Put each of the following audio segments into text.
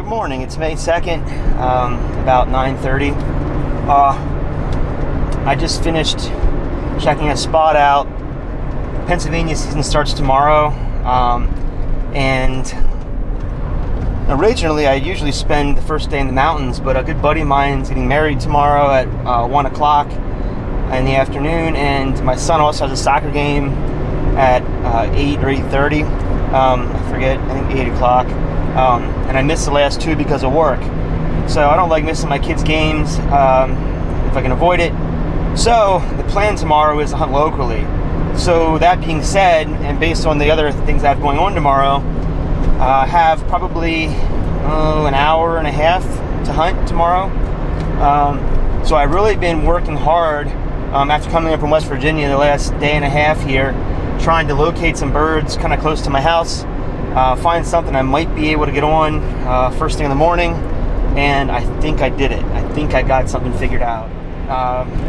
Good morning. It's May 2nd, about 9:30. I just finished checking a spot out. Pennsylvania season starts tomorrow, and originally I usually spend the first day in the mountains, but a good buddy of mine's getting married tomorrow at 1 o'clock in the afternoon, and my son also has a soccer game at 8 or 8:30. I forget, I think 8 o'clock. And I missed the last two because of work. So I don't like missing my kids' games if I can avoid it. So the plan tomorrow is to hunt locally. So that being said, and based on the other things I have going on tomorrow, I have probably an hour and a half to hunt tomorrow. So I've really been working hard after coming up from West Virginia the last day and a half here, trying to locate some birds kind of close to my house. Find something I might be able to get on first thing in the morning, and I think I did it. I think I got something figured out.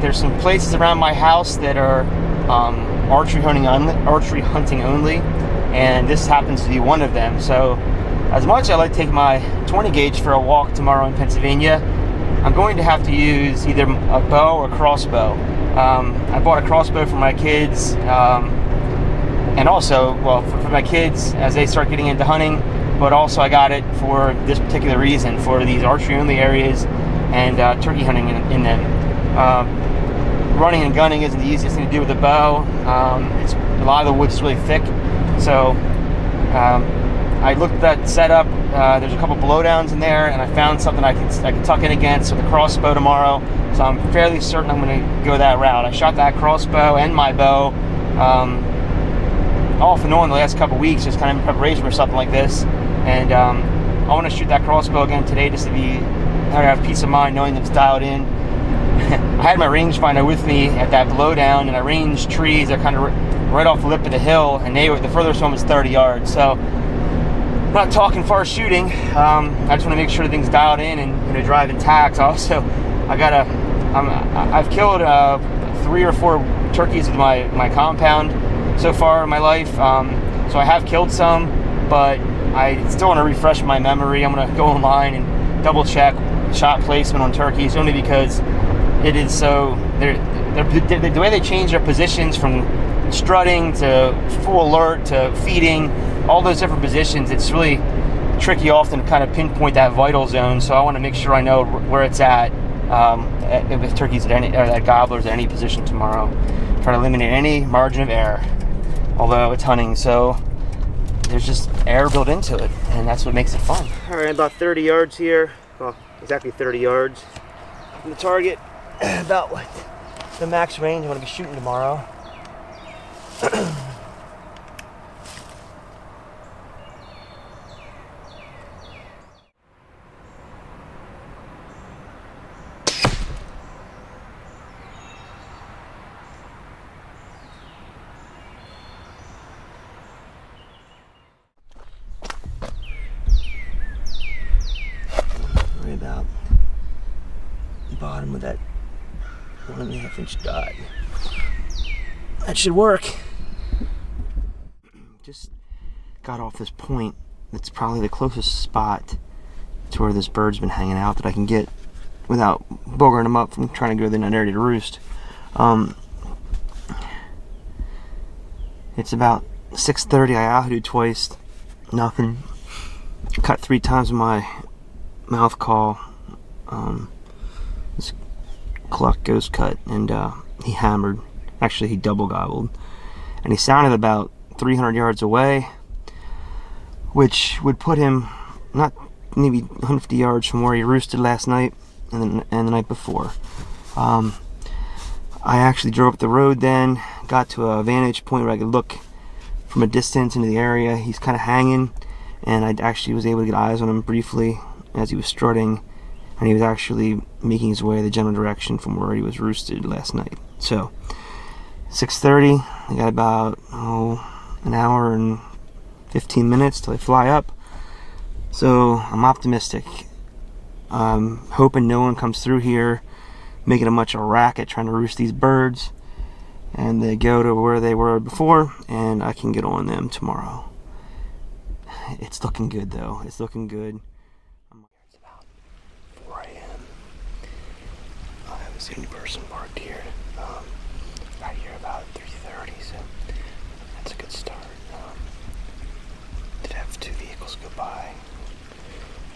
There's some places around my house that are archery hunting only, and this happens to be one of them. So as much as I like to take my 20 gauge for a walk tomorrow in Pennsylvania, I'm going to have to use either a bow or crossbow. I bought a crossbow for my kids, and also, well, for my kids as they start getting into hunting, but also I got it for this particular reason, for these archery-only areas and turkey hunting in them. Running and gunning isn't the easiest thing to do with a bow. A lot of the wood's really thick, so I looked at that setup. There's a couple blowdowns in there, and I found something I can tuck in against with a crossbow tomorrow, so I'm fairly certain I'm going to go that route. I shot that crossbow and my bow off and on the last couple weeks, just kind of in preparation for something like this, and I want to shoot that crossbow again today just to have peace of mind knowing that it's dialed in. I had my rangefinder with me at that blowdown, and I ranged trees that are kind of right off the lip of the hill, and the furthest one was 30 yards. So I'm not talking far shooting. I just want to make sure the thing's dialed in and drive intact. Also, I've killed 3 or 4 turkeys with my compound so far in my life, so I have killed some, but I still want to refresh my memory. I'm going to go online and double check shot placement on turkeys, only because it is so the way they change their positions from strutting to full alert to feeding, all those different positions, it's really tricky often to kind of pinpoint that vital zone. So I want to make sure I know where it's at with turkeys at gobblers at any position tomorrow. Try to eliminate any margin of error. Although it's hunting, so there's just air built into it, and that's what makes it fun. All right, about 30 yards here. Well, exactly 30 yards from the target. About what the max range I'm going to be shooting tomorrow. About the bottom of that 1.5 inch dot. That should work. Just got off this point. That's probably the closest spot to where this bird's been hanging out that I can get without boogering him up from trying to go to the area to roost. It's about 6:30. I altitude twice, nothing. Cut 3 times with my mouth call, this cluck ghost cut, and he hammered. Actually, he double gobbled, and he sounded about 300 yards away, which would put him not maybe 150 yards from where he roosted last night and the night before. I actually drove up the road, then got to a vantage point where I could look from a distance into the area. He's kind of hanging, and I actually was able to get eyes on him briefly as he was strutting, and he was actually making his way the general direction from where he was roosted last night. So 6:30, I got about an hour and 15 minutes till I fly up, so I'm optimistic. I'm hoping no one comes through here making a much of a racket trying to roost these birds, and they go to where they were before, and I can get on them tomorrow. It's looking good though. It's looking good. see a new person parked here. Got here about 3:30, so that's a good start. Did have 2 vehicles go by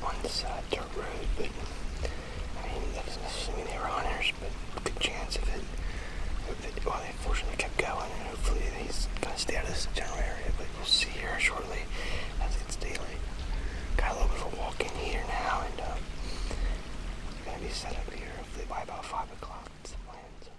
on this dirt road, but I mean, that doesn't necessarily mean they were hunters, but good chance of it. Well, they fortunately kept going, and hopefully he's going to stay out of this general area, but we'll see here shortly as it gets daylight. Got a little bit of a walk in here now, and going to be set up here hopefully by about 5 o'clock. That's the plan. So.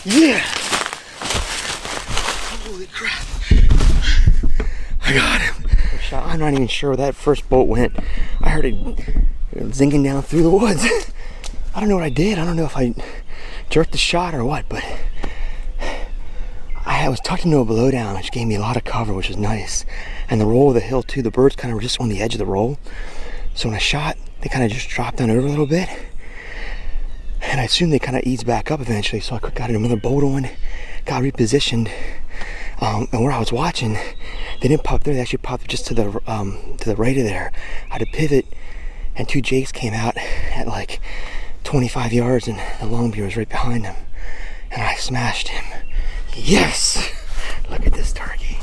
Yeah! Holy crap. I got him. I'm not even sure where that first bolt went. I heard it zinging down through the woods. I don't know what I did. I don't know if I jerked the shot or what, but I was tucked into a blowdown, which gave me a lot of cover, which was nice. And the roll of the hill too, the birds kind of were just on the edge of the roll. So when I shot, they kind of just dropped down over a little bit. And I assumed they kind of eased back up eventually, so I got another bolt on, got repositioned. And where I was watching, they didn't pop there, they actually popped just to the right of there. I had to pivot, and two jakes came out at like 25 yards, and the Longbeard was right behind them. And I smashed him. Yes! Look at this turkey.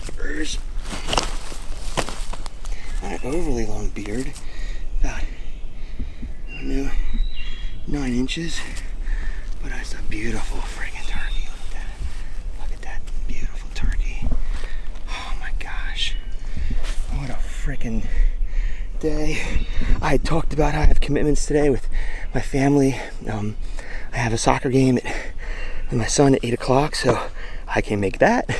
Spurs. Not an overly long beard. About, I don't know, 9 inches. But it's a beautiful friggin' turkey. Look at that. Look at that beautiful turkey. Oh my gosh. What a friggin' day. I had talked about how I have commitments today with my family. I have a soccer game with my son at 8 o'clock, so I can make that.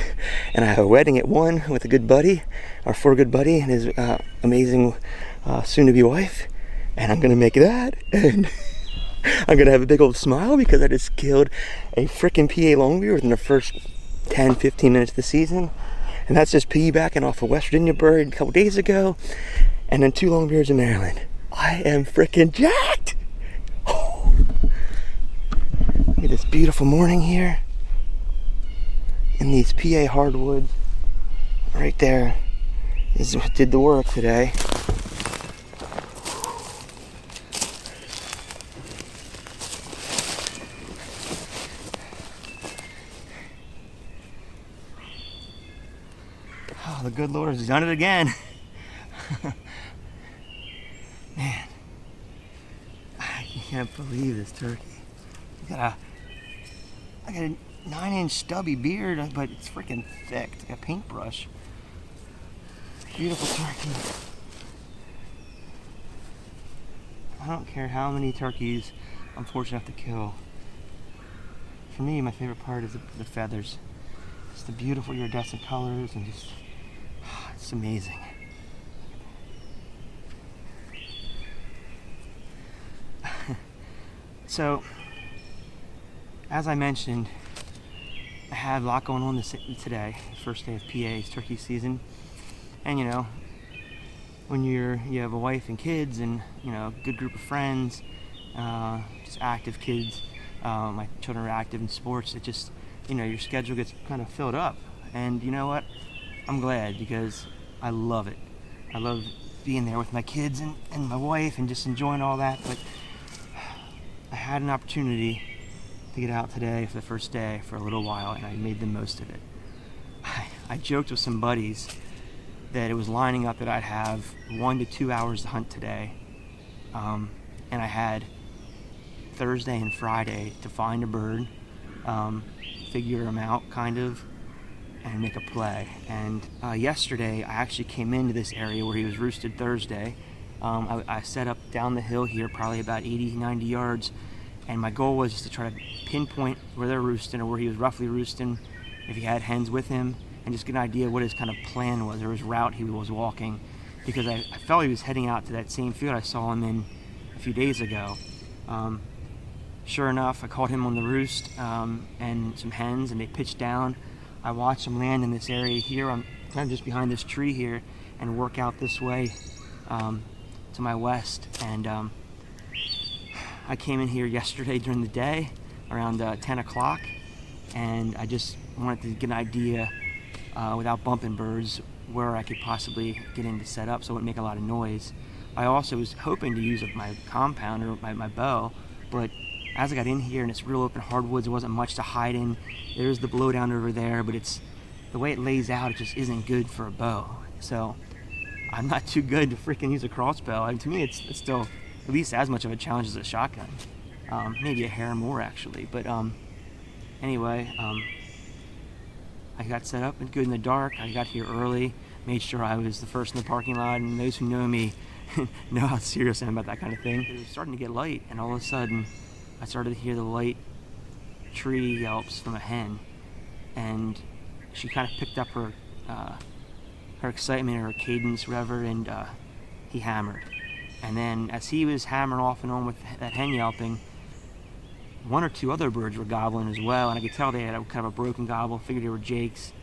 And I have a wedding at 1 with a good buddy, our good buddy, and his amazing soon-to-be wife. And I'm gonna make that, and I'm gonna have a big old smile because I just killed a freaking PA Longbeard within the first 10-15 minutes of the season. And that's just piggybacking off a West Virginia bird a couple days ago, and then 2 Longbeards in Maryland. I am freaking jacked! Oh. Look at this beautiful morning here. And these PA hardwoods right there is what did the work today. Oh, the good Lord has done it again. Man, I can't believe this turkey. I got a 9-inch stubby beard, but it's freaking thick. It's like a paintbrush. Beautiful turkey. I don't care how many turkeys I'm fortunate enough to kill. For me, my favorite part is the feathers. It's the beautiful iridescent colors, and just, it's amazing. So, as I mentioned, I had a lot going on today, first day of PA's turkey season. And you know, when you have a wife and kids and, you know, a good group of friends, just active kids, my children are active in sports, it just, you know, your schedule gets kind of filled up. And you know what? I'm glad, because I love it. I love being there with my kids and my wife and just enjoying all that. But I had an opportunity to get out today for the first day for a little while, and I made the most of it. I joked with some buddies that it was lining up that I'd have 1 to 2 hours to hunt today, and I had Thursday and Friday to find a bird, figure him out kind of, and make a play. And yesterday I actually came into this area where he was roosted Thursday. I set up down the hill here, probably about 80-90 yards, and my goal was just to try to pinpoint where they're roosting, or where he was roughly roosting, if he had hens with him, and just get an idea what his kind of plan was, or his route he was walking, because I felt he was heading out to that same field I saw him in a few days ago. Sure enough, I caught him on the roost and some hens, and they pitched down. I watched them land in this area here. I'm kind of just behind this tree here, and work out this way to my west. And I came in here yesterday during the day around 10 o'clock, and I just wanted to get an idea without bumping birds where I could possibly get in to set up so it wouldn't make a lot of noise. I also was hoping to use my compound or my bow, but as I got in here and it's real open hardwoods, there wasn't much to hide in. There's the blowdown over there, but it's the way it lays out, it just isn't good for a bow. So I'm not too good to freaking use a crossbow. I mean, to me, it's still at least as much of a challenge as a shotgun. Maybe a hair more actually, but anyway, I got set up and good in the dark. I got here early, made sure I was the first in the parking lot, and those who know me know how serious I am about that kind of thing. It was starting to get light, and all of a sudden I started to hear the light tree yelps from a hen, and she kind of picked up her excitement or her cadence, whatever, and he hammered. And then as he was hammering off and on with that hen yelping, one or two other birds were gobbling as well, and I could tell they had a kind of a broken gobble. Figured they were jakes,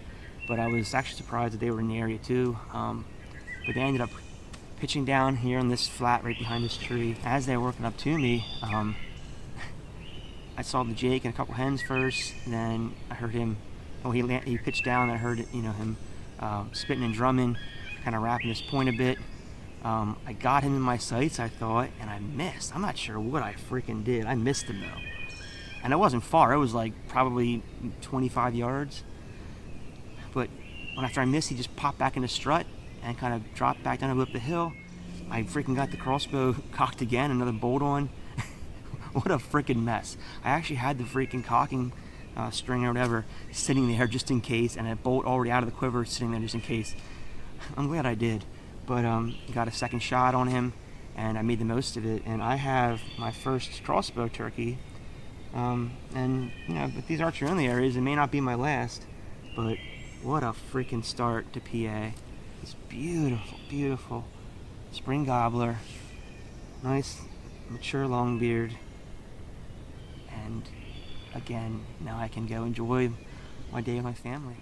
but I was actually surprised that they were in the area too. But they ended up pitching down here on this flat right behind this tree. As they were working up to me, I saw the jake and a couple hens first, and then I heard him. Oh, he pitched down. And I heard him spitting and drumming, kind of wrapping his point a bit. I got him in my sights, I thought, and I missed. I'm not sure what I freaking did. I missed him though, and it wasn't far. It was like probably 25 yards. But after I missed, he just popped back in the strut and kind of dropped back down up the hill. I freaking got the crossbow cocked again, another bolt on. What a freaking mess. I actually had the freaking cocking string or whatever sitting there just in case, and a bolt already out of the quiver sitting there just in case. I'm glad I did. But got a second shot on him, and I made the most of it. And I have my first crossbow turkey. And, you know, if these archery only areas, it may not be my last, but what a freaking start to PA. This beautiful, beautiful spring gobbler. Nice, mature Longbeard. And again, now I can go enjoy my day with my family.